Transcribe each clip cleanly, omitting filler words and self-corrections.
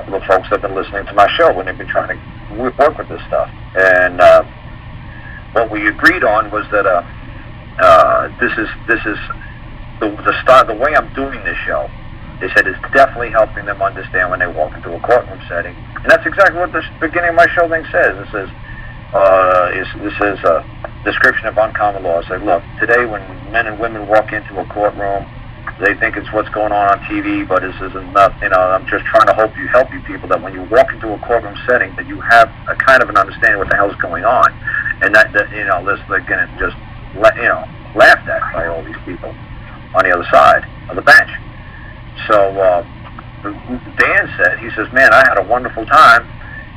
couple of folks that have been listening to my show when they've been trying to work with this stuff. And what we agreed on was that this is the way I'm doing this show. They said it's definitely helping them understand when they walk into a courtroom setting, and that's exactly what the beginning of my show thing says. It says this is a description of uncommon law. It's like, look, today when men and women walk into a courtroom, they think it's what's going on TV, but this isn't enough. I'm just trying to help you people that when you walk into a courtroom setting, that you have a kind of an understanding what the hell is going on, and that this again just laughed at by all these people on the other side of the bench. So Dan said, he says, man, I had a wonderful time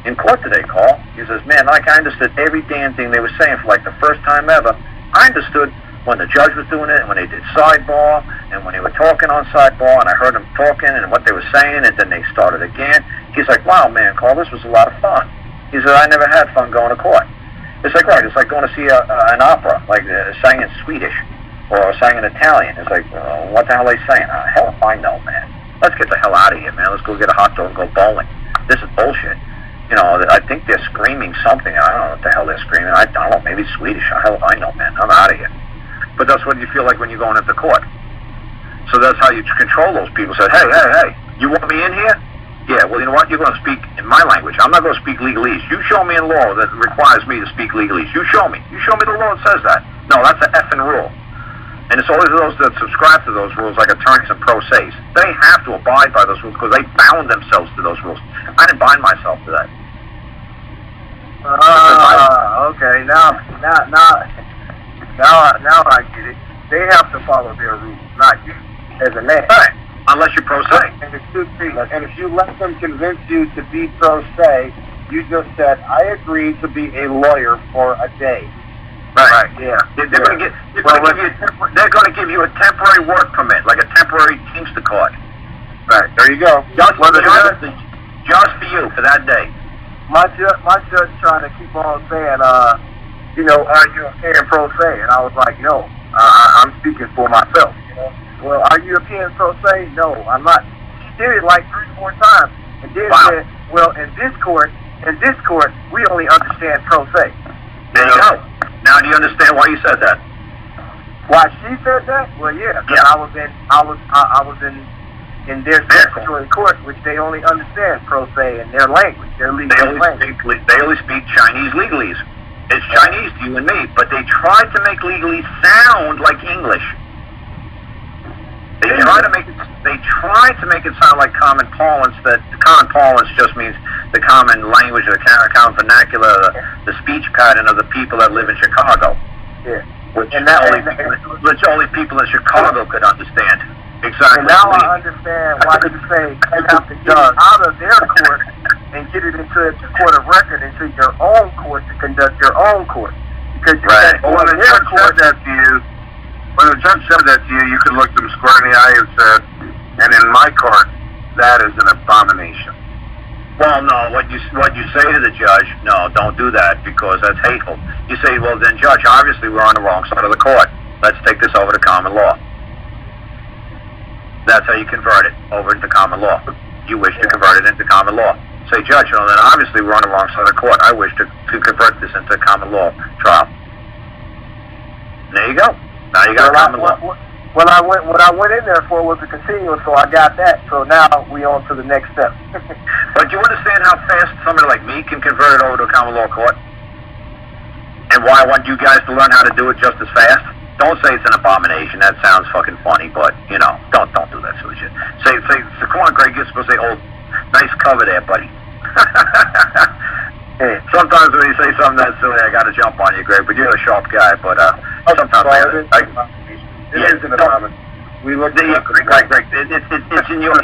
in court today, Karl. He says, man, like I understood every damn thing they were saying for like the first time ever. I understood when the judge was doing it, and when they did sidebar, and when they were talking on sidebar, and I heard them talking and what they were saying, and then they started again. He's like, wow, man, Karl, this was a lot of fun. He said, I never had fun going to court. It's like, right, it's like going to see an opera, like sang in Swedish or sang in Italian. It's like, what the hell are they saying? Hell if I know, man. Let's get the hell out of here, man. Let's go get a hot dog and go bowling. This is bullshit. I think they're screaming something. I don't know what the hell they're screaming. I don't know, maybe Swedish. Hell if I know, man. I'm out of here. But that's what you feel like when you're going into court. So that's how you control those people. Say, hey, you want me in here? Yeah, well, you know what? You're going to speak in my language. I'm not going to speak legalese. You show me a law that requires me to speak legalese. You show me. You show me the law that says that. No, that's an effing rule. And it's always those that subscribe to those rules, like attorneys and pro se's. They have to abide by those rules because they bound themselves to those rules. I didn't bind myself to that. Okay. Now I get it. They have to follow their rules, not you, as a man. Right. Unless you're pro se. And if you let them convince you to be pro se, you just said, I agree to be a lawyer for a day. Right. Yeah. They're going to give you a temporary work permit, like a temporary Teamster card. Right. There you go. Just for you for that day. My judge trying to keep on saying, are you a pen pro se? And I was like, no, I'm speaking for myself. Well, are you a pen pro se? No, I'm not. She did it like 3-4 times, and then said, well, in this court, we only understand pro se. There you go. Now, do you understand why you said that? Why she said that? Well, yeah, because I was in their statutory court, which they only understand pro se in their language, their legal language. They only speak Chinese legalese. It's Chinese to you and me, but they tried to make legalese sound like English. They try to make it sound like common parlance. That common parlance just means the common language, or the common vernacular, the speech pattern of the people that live in Chicago. Yeah. Which only people in Chicago could understand. Exactly. And now I understand why you say you have to get it out of their court and get it into the court of record, into your own court to conduct your own court. Because you said, when the judge said that to you, you could look them square in the eye and said, and in my court, that is an abomination. Well, no, what you say to the judge, no, don't do that because that's hateful. You say, well, then, Judge, obviously we're on the wrong side of the court. Let's take this over to common law. That's how you convert it over into common law. You wish to convert it into common law. Say, Judge, then obviously we're on the wrong side of the court. I wish to convert this into a common law trial. There you go. Now you got common law. What I went in there for was a continuous, so I got that. So now we on to the next step. But do you understand how fast somebody like me can convert it over to a common law court? And why I want you guys to learn how to do it just as fast? Don't say it's an abomination. That sounds fucking funny, but don't do that silly shit. Say, come on, Greg, you're supposed to say, oh, nice cover there, buddy. Sometimes when you say something that silly, I got to jump on you, Greg. But you're a sharp guy. But sometimes it is an abomination. We look at Greg. It's in your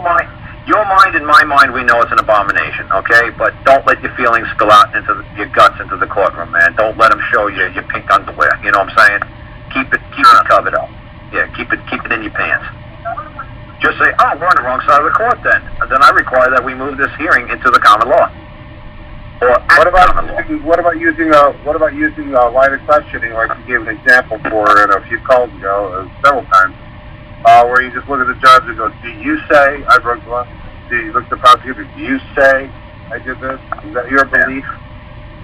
mind. Your mind and my mind, we know it's an abomination, okay? But don't let your feelings spill out into your guts into the courtroom, man. Don't let them show you your pink underwear. You know what I'm saying? Keep it covered up. Yeah, keep it in your pants. Just say, oh, we're on the wrong side of the court then. And then I require that we move this hearing into the common law. Or what about using line of questioning, like you gave an example for it a few calls ago, several times, where you just look at the judge and go, do you say I broke the law? you look at the prosecutor, do you say I did this? Is that your belief?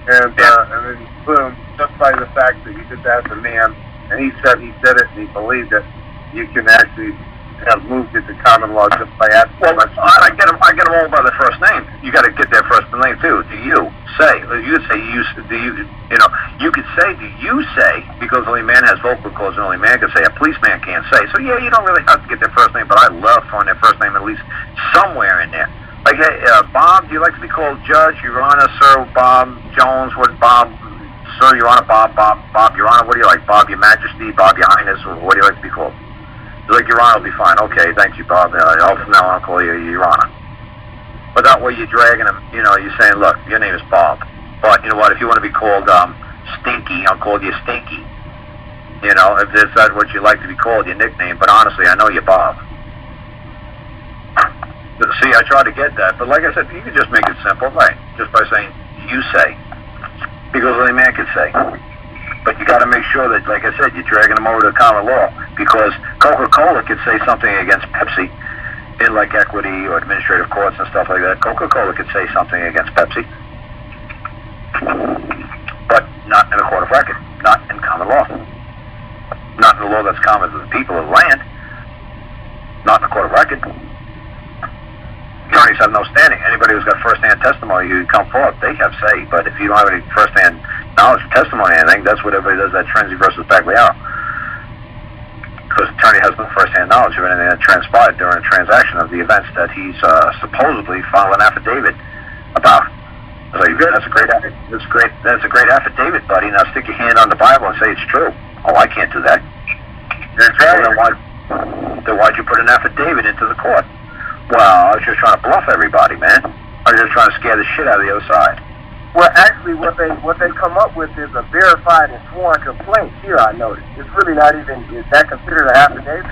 And then boom, just by the fact that you did that as a man, and he said he did it and he believed it, you can actually have moved it to common law just by asking. Well, I get them all by their first name. You got to get their first name too. Do you say? You say you. Do you? You know, you could say, do you say? Because only man has vocal cords, and only man can say. A policeman can't say. So yeah, you don't really have to get their first name. But I love throwing their first name at least somewhere in there. Like, hey, Bob, do you like to be called Judge, Your Honor, Sir, Bob Jones? What, Bob, Sir, Your Honor, Bob, Your Honor? What do you like? Bob, Your Majesty, Bob, Your Highness? Or what do you like to be called? Like, Your Honor will be fine. Okay, thank you, Bob. From now on, I'll call you Your Honor. But that way you're dragging him, you know, you're saying, look, your name is Bob. But, you know what, if you want to be called Stinky, I'll call you Stinky. You know, if that's what you like to be called, your nickname. But honestly, I know you're Bob. See, I try to get that. But like I said, you can just make it simple, right? Just by saying, you say. Because only man can say. But you got to make sure that, like I said, you're dragging them over to common law. Because Coca-Cola could say something against Pepsi in like equity or administrative courts and stuff like that. Coca-Cola could say something against Pepsi. But not in a court of record. Not in common law. Not in the law that's common to the people of the land. Not in a court of record. Attorneys have no standing. Anybody who's got first-hand testimony who come forth, they have say. But if you don't have any first-hand knowledge or testimony or anything, that's what everybody does, that Trenzi versus Bagliaro. Because the attorney has no first-hand knowledge of anything that transpired during a transaction of the events that he's supposedly filed an affidavit about. So that's a great affidavit, buddy. Now stick your hand on the Bible and say it's true. Oh, I can't do that. Exactly. Well, then why'd you put an affidavit into the court? Well, I was just trying to bluff everybody, man. I was just trying to scare the shit out of the other side. Well, actually, what they come up with is a verified and sworn complaint. Here, I noticed it's really not even. Is that considered an affidavit,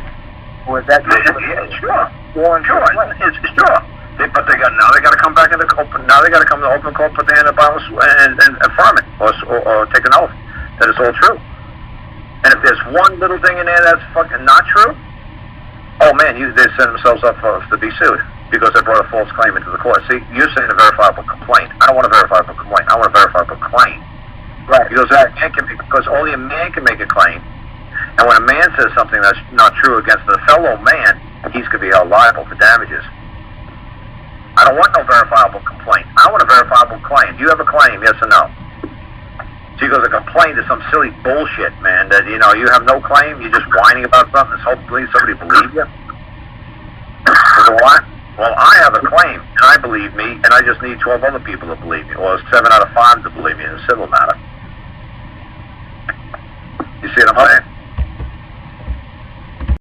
or is that just yeah, sure, sworn complaint? It's sure. But they got to come back into open. Now they got to come to open court, put their hand in the Bible, and affirm it, or take an oath that it's all true. And if there's one little thing in there that's fucking not true, oh man, they set themselves up to be sued because they brought a false claim into the court. See, you're saying a verifiable complaint. I don't want a verifiable complaint. I want a verifiable claim. Right. Because only a man can make a claim. And when a man says something that's not true against a fellow man, he's going to be held liable for damages. I don't want no verifiable complaint. I want a verifiable claim. Do you have a claim, yes or no? See, because a complaint is some silly bullshit, man, that, you know, you have no claim, you're just whining about something, so hopefully somebody believes you. Well, I have a claim, and I believe me, and I just need 12 other people to believe me, or 7 out of 5 to believe me in a civil matter. You see what I'm saying?